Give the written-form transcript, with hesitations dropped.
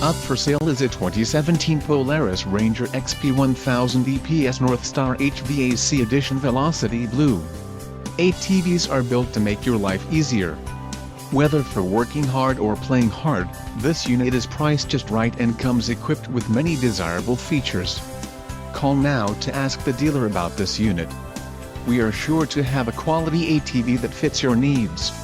Up for sale is a 2017 Polaris Ranger XP1000 EPS Northstar HVAC Edition Velocity Blue. ATVs are built to make your life easier. Whether for working hard or playing hard, this unit is priced just right and comes equipped with many desirable features. Call now to ask the dealer about this unit. We are sure to have a quality ATV that fits your needs.